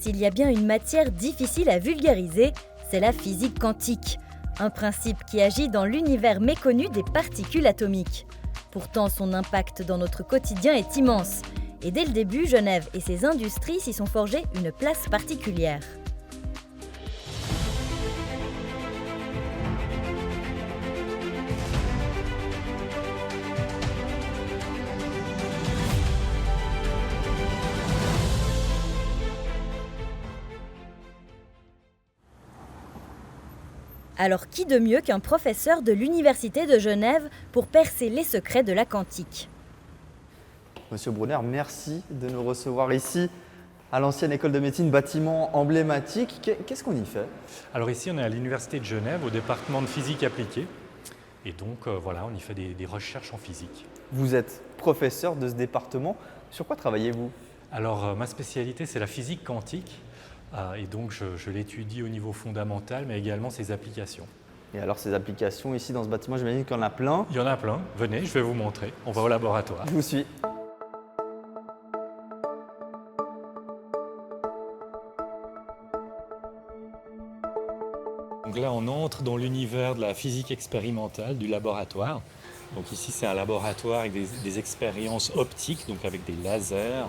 S'il y a bien une matière difficile à vulgariser, c'est la physique quantique, un principe qui agit dans l'univers méconnu des particules atomiques. Pourtant, son impact dans notre quotidien est immense, et dès le début, Genève et ses industries s'y sont forgées une place particulière. Alors qui de mieux qu'un professeur de l'Université de Genève pour percer les secrets de la quantique ? Monsieur Brunner, merci de nous recevoir ici à l'ancienne école de médecine, bâtiment emblématique. Qu'est-ce qu'on y fait? Alors ici, on est à l'Université de Genève, au département de physique appliquée. Et donc, voilà, on y fait des recherches en physique. Vous êtes professeur de ce département. Sur quoi travaillez-vous? Alors, ma spécialité, c'est la physique quantique. Et donc, je l'étudie au niveau fondamental, mais également ses applications. Et alors, ces applications ici dans ce bâtiment, j'imagine qu'il y en a plein. Il y en a plein. Venez, je vais vous montrer. On va au laboratoire. Je vous suis. Donc là, on entre dans l'univers de la physique expérimentale, du laboratoire. Donc ici, c'est un laboratoire avec des expériences optiques, donc avec des lasers.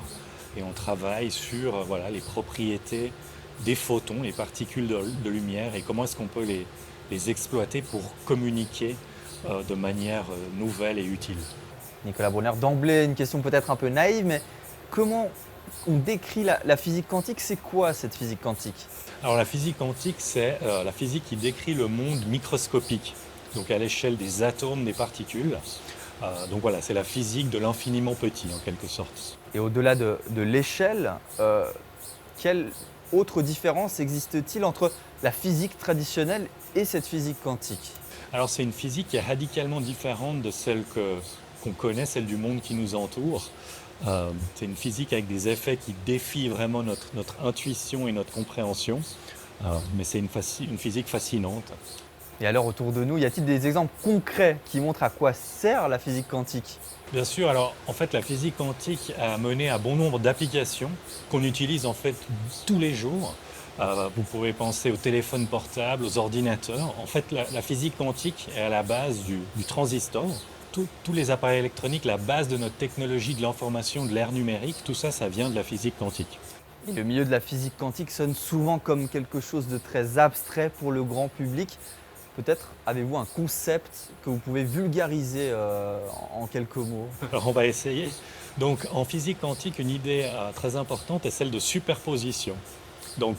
Et on travaille sur les propriétés des photons, les particules de lumière, et comment est-ce qu'on peut les exploiter pour communiquer de manière nouvelle et utile. Nicolas Brunner, d'emblée, une question peut-être un peu naïve, mais comment on décrit la physique quantique? C'est quoi cette physique quantique? Alors la physique quantique, c'est la physique qui décrit le monde microscopique, donc à l'échelle des atomes, des particules. Donc voilà, c'est la physique de l'infiniment petit en quelque sorte. Et au-delà de l'échelle, quelle autre différence existe-t-il entre la physique traditionnelle et cette physique quantique? Alors c'est une physique qui est radicalement différente de celle qu'on connaît, celle du monde qui nous entoure. C'est une physique avec des effets qui défient vraiment notre intuition et notre compréhension. Mais c'est une physique fascinante. Et alors autour de nous, y a-t-il des exemples concrets qui montrent à quoi sert la physique quantique? Bien sûr, alors en fait la physique quantique a mené à bon nombre d'applications qu'on utilise en fait tous les jours. Vous pouvez penser aux téléphones portables, aux ordinateurs. En fait la physique quantique est à la base du transistor. Tous les appareils électroniques, la base de notre technologie de l'information, de l'ère numérique, tout ça, ça vient de la physique quantique. Et le milieu de la physique quantique sonne souvent comme quelque chose de très abstrait pour le grand public. Peut-être avez-vous un concept que vous pouvez vulgariser en quelques mots? Alors on va essayer. Donc en physique quantique, une idée très importante est celle de superposition. Donc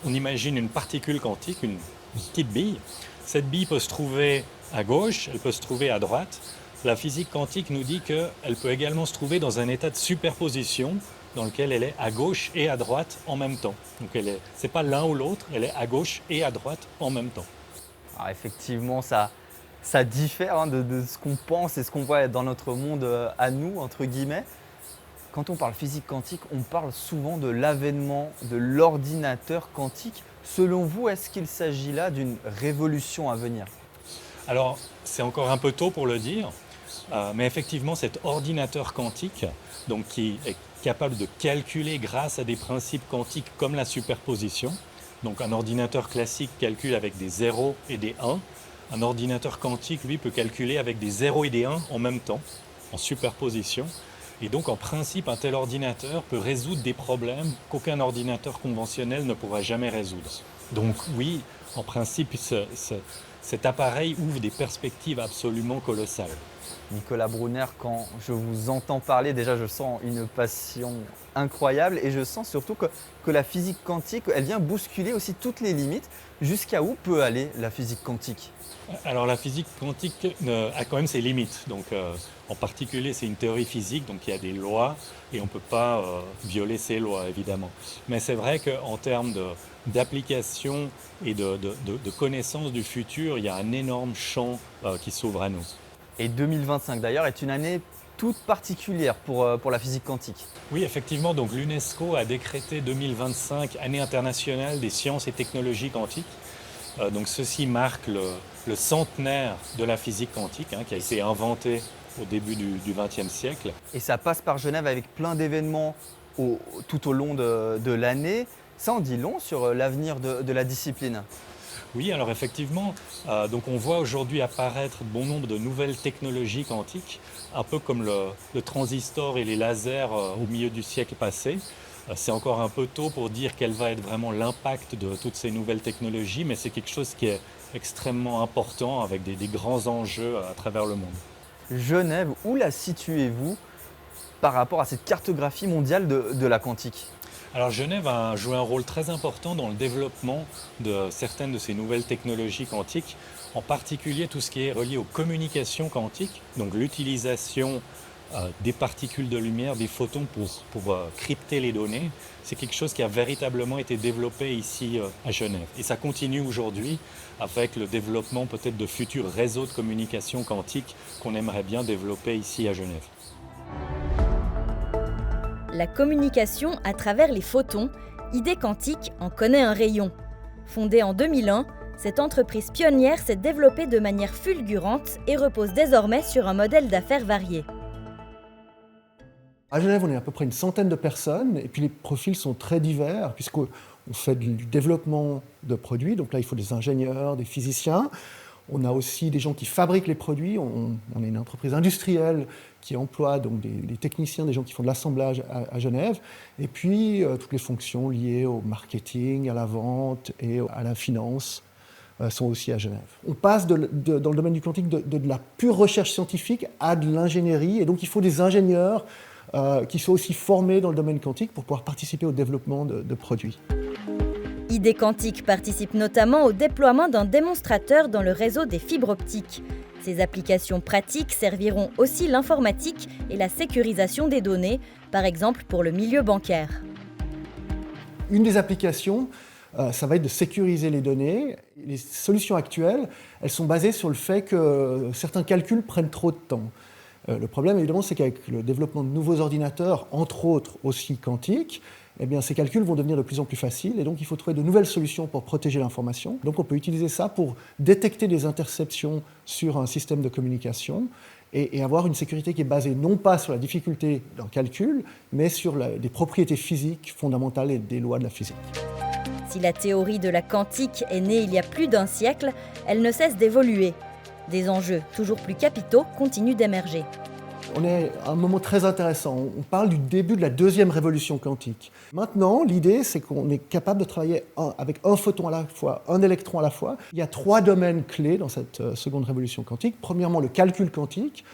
on imagine une particule quantique, une petite bille. Cette bille peut se trouver à gauche, elle peut se trouver à droite. La physique quantique nous dit qu'elle peut également se trouver dans un état de superposition dans lequel elle est à gauche et à droite en même temps. Donc c'est pas l'un ou l'autre, elle est à gauche et à droite en même temps. Alors effectivement, ça diffère de ce qu'on pense et ce qu'on voit dans notre monde à nous, entre guillemets. Quand on parle physique quantique, on parle souvent de l'avènement de l'ordinateur quantique. Selon vous, est-ce qu'il s'agit là d'une révolution à venir? Alors, c'est encore un peu tôt pour le dire, mais effectivement, cet ordinateur quantique, donc qui est capable de calculer grâce à des principes quantiques comme la superposition, donc un ordinateur classique calcule avec des 0 et des 1, un ordinateur quantique, lui, peut calculer avec des 0 et des 1 en même temps, en superposition. Et donc, en principe, un tel ordinateur peut résoudre des problèmes qu'aucun ordinateur conventionnel ne pourra jamais résoudre. Donc oui, en principe, cet appareil ouvre des perspectives absolument colossales. Nicolas Brunner, quand je vous entends parler, déjà je sens une passion incroyable et je sens surtout que la physique quantique, elle vient bousculer aussi toutes les limites. Jusqu'à où peut aller la physique quantique? Alors la physique quantique a quand même ses limites. Donc, en particulier, c'est une théorie physique, donc il y a des lois et on ne peut pas violer ces lois, évidemment. Mais c'est vrai qu'en termes d'application et de connaissance du futur, il y a un énorme champ qui s'ouvre à nous. Et 2025 d'ailleurs est une année toute particulière pour la physique quantique. Oui, effectivement, donc l'UNESCO a décrété 2025 année internationale des sciences et technologies quantiques. Donc ceci marque le centenaire de la physique quantique qui a été inventée au début du XXe siècle. Et ça passe par Genève avec plein d'événements tout au long de l'année. Ça en dit long sur l'avenir de la discipline. Oui, alors effectivement, donc on voit aujourd'hui apparaître bon nombre de nouvelles technologies quantiques, un peu comme le transistor et les lasers au milieu du siècle passé. C'est encore un peu tôt pour dire quel va être vraiment l'impact de toutes ces nouvelles technologies, mais c'est quelque chose qui est extrêmement important avec des grands enjeux à travers le monde. Genève, où la situez-vous par rapport à cette cartographie mondiale de la quantique? Alors Genève a joué un rôle très important dans le développement de certaines de ces nouvelles technologies quantiques, en particulier tout ce qui est relié aux communications quantiques, donc l'utilisation des particules de lumière, des photons pour crypter les données. C'est quelque chose qui a véritablement été développé ici à Genève. Et ça continue aujourd'hui avec le développement peut-être de futurs réseaux de communication quantique qu'on aimerait bien développer ici à Genève. La communication à travers les photons, ID Quantique en connaît un rayon. Fondée en 2001, cette entreprise pionnière s'est développée de manière fulgurante et repose désormais sur un modèle d'affaires varié. À Genève, on est à peu près une centaine de personnes et puis les profils sont très divers puisqu'on fait du développement de produits. Donc là, il faut des ingénieurs, des physiciens. On a aussi des gens qui fabriquent les produits. On est une entreprise industrielle qui emploie donc des techniciens, des gens qui font de l'assemblage à Genève. Et puis, toutes les fonctions liées au marketing, à la vente et à la finance sont aussi à Genève. On passe dans le domaine du quantique de la pure recherche scientifique à de l'ingénierie. Et donc, il faut des ingénieurs qui soient aussi formés dans le domaine quantique pour pouvoir participer au développement de produits. ID Quantique participe notamment au déploiement d'un démonstrateur dans le réseau des fibres optiques. Ces applications pratiques serviront aussi l'informatique et la sécurisation des données, par exemple pour le milieu bancaire. Une des applications, ça va être de sécuriser les données. Les solutions actuelles, elles sont basées sur le fait que certains calculs prennent trop de temps. Le problème, évidemment, c'est qu'avec le développement de nouveaux ordinateurs, entre autres aussi quantiques, eh bien, ces calculs vont devenir de plus en plus faciles et donc il faut trouver de nouvelles solutions pour protéger l'information. Donc on peut utiliser ça pour détecter des interceptions sur un système de communication et avoir une sécurité qui est basée non pas sur la difficulté d'un calcul, mais sur des propriétés physiques fondamentales et des lois de la physique. Si la théorie de la quantique est née il y a plus d'un siècle, elle ne cesse d'évoluer. Des enjeux toujours plus capitaux continuent d'émerger. On est à un moment très intéressant. On parle du début de la deuxième révolution quantique. Maintenant, l'idée, c'est qu'on est capable de travailler avec un photon à la fois, un électron à la fois. Il y a 3 domaines clés dans cette seconde révolution quantique. Premièrement, le calcul quantique,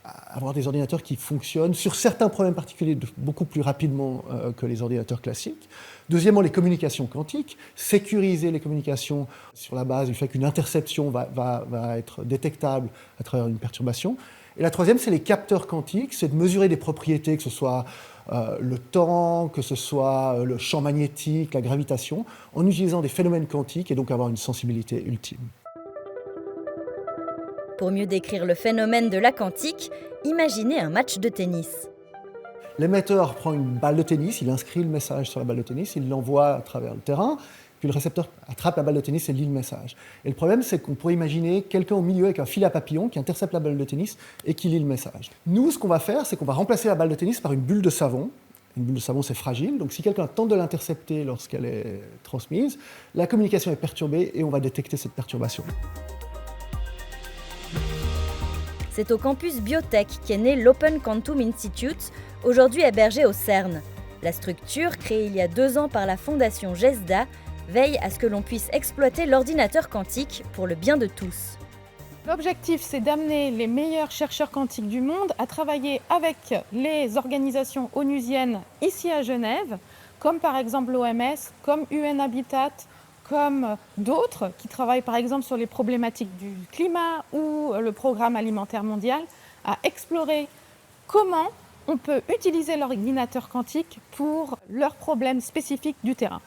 avoir des ordinateurs qui fonctionnent sur certains problèmes particuliers beaucoup plus rapidement que les ordinateurs classiques. Deuxièmement, les communications quantiques, sécuriser les communications sur la base du fait qu'une interception va être détectable à travers une perturbation. Et la troisième, c'est les capteurs quantiques, c'est de mesurer des propriétés, que ce soit le temps, que ce soit le champ magnétique, la gravitation, en utilisant des phénomènes quantiques et donc avoir une sensibilité ultime. Pour mieux décrire le phénomène de la quantique, imaginez un match de tennis. L'émetteur prend une balle de tennis, il inscrit le message sur la balle de tennis, il l'envoie à travers le terrain, puis le récepteur attrape la balle de tennis et lit le message. Et le problème, c'est qu'on pourrait imaginer quelqu'un au milieu avec un fil à papillon qui intercepte la balle de tennis et qui lit le message. Nous, ce qu'on va faire, c'est qu'on va remplacer la balle de tennis par une bulle de savon. Une bulle de savon, c'est fragile, donc si quelqu'un tente de l'intercepter lorsqu'elle est transmise, la communication est perturbée et on va détecter cette perturbation. C'est au campus Biotech qu'est né l'Open Quantum Institute, aujourd'hui hébergé au CERN. La structure, créée il y a 2 ans par la fondation GESDA, veille à ce que l'on puisse exploiter l'ordinateur quantique pour le bien de tous. L'objectif, c'est d'amener les meilleurs chercheurs quantiques du monde à travailler avec les organisations onusiennes ici à Genève, comme par exemple l'OMS, comme UN Habitat, comme d'autres qui travaillent par exemple sur les problématiques du climat ou le Programme alimentaire mondial, à explorer comment on peut utiliser l'ordinateur quantique pour leurs problèmes spécifiques du terrain.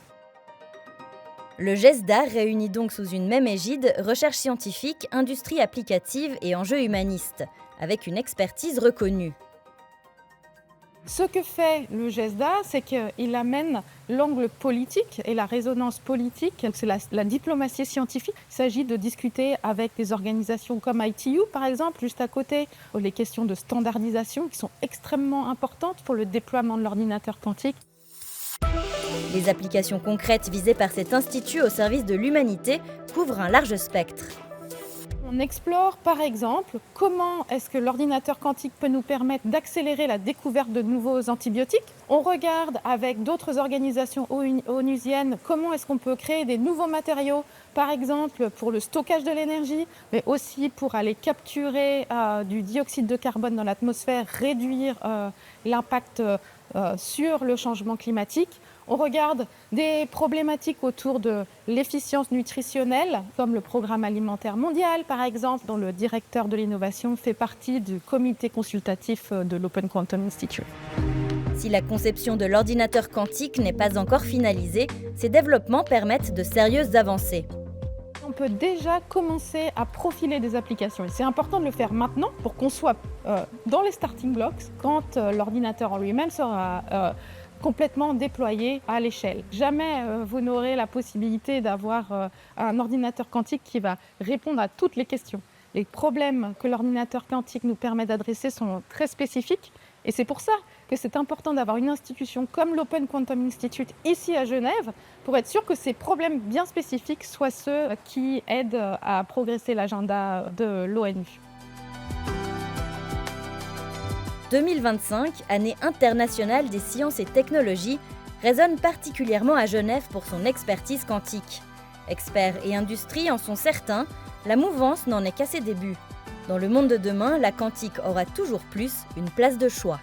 Le GESDA réunit donc sous une même égide recherche scientifique, industrie applicative et enjeux humanistes, avec une expertise reconnue. Ce que fait le GESDA, c'est qu'il amène l'angle politique et la résonance politique. C'est la diplomatie scientifique. Il s'agit de discuter avec des organisations comme ITU, par exemple, juste à côté, les questions de standardisation qui sont extrêmement importantes pour le déploiement de l'ordinateur quantique. Les applications concrètes visées par cet institut au service de l'humanité couvrent un large spectre. On explore par exemple comment est-ce que l'ordinateur quantique peut nous permettre d'accélérer la découverte de nouveaux antibiotiques. On regarde avec d'autres organisations onusiennes comment est-ce qu'on peut créer des nouveaux matériaux, par exemple pour le stockage de l'énergie, mais aussi pour aller capturer du dioxyde de carbone dans l'atmosphère, réduire l'impact sur le changement climatique. On regarde des problématiques autour de l'efficience nutritionnelle, comme le Programme alimentaire mondial, par exemple, dont le directeur de l'innovation fait partie du comité consultatif de l'Open Quantum Institute. Si la conception de l'ordinateur quantique n'est pas encore finalisée, ces développements permettent de sérieuses avancées. On peut déjà commencer à profiler des applications. Et c'est important de le faire maintenant pour qu'on soit dans les starting blocks quand l'ordinateur en lui-même sera complètement déployé à l'échelle. Jamais vous n'aurez la possibilité d'avoir un ordinateur quantique qui va répondre à toutes les questions. Les problèmes que l'ordinateur quantique nous permet d'adresser sont très spécifiques et c'est pour ça que c'est important d'avoir une institution comme l'Open Quantum Institute ici à Genève pour être sûr que ces problèmes bien spécifiques soient ceux qui aident à progresser l'agenda de l'ONU. 2025, année internationale des sciences et technologies, résonne particulièrement à Genève pour son expertise quantique. Experts et industries en sont certains, la mouvance n'en est qu'à ses débuts. Dans le monde de demain, la quantique aura toujours plus une place de choix.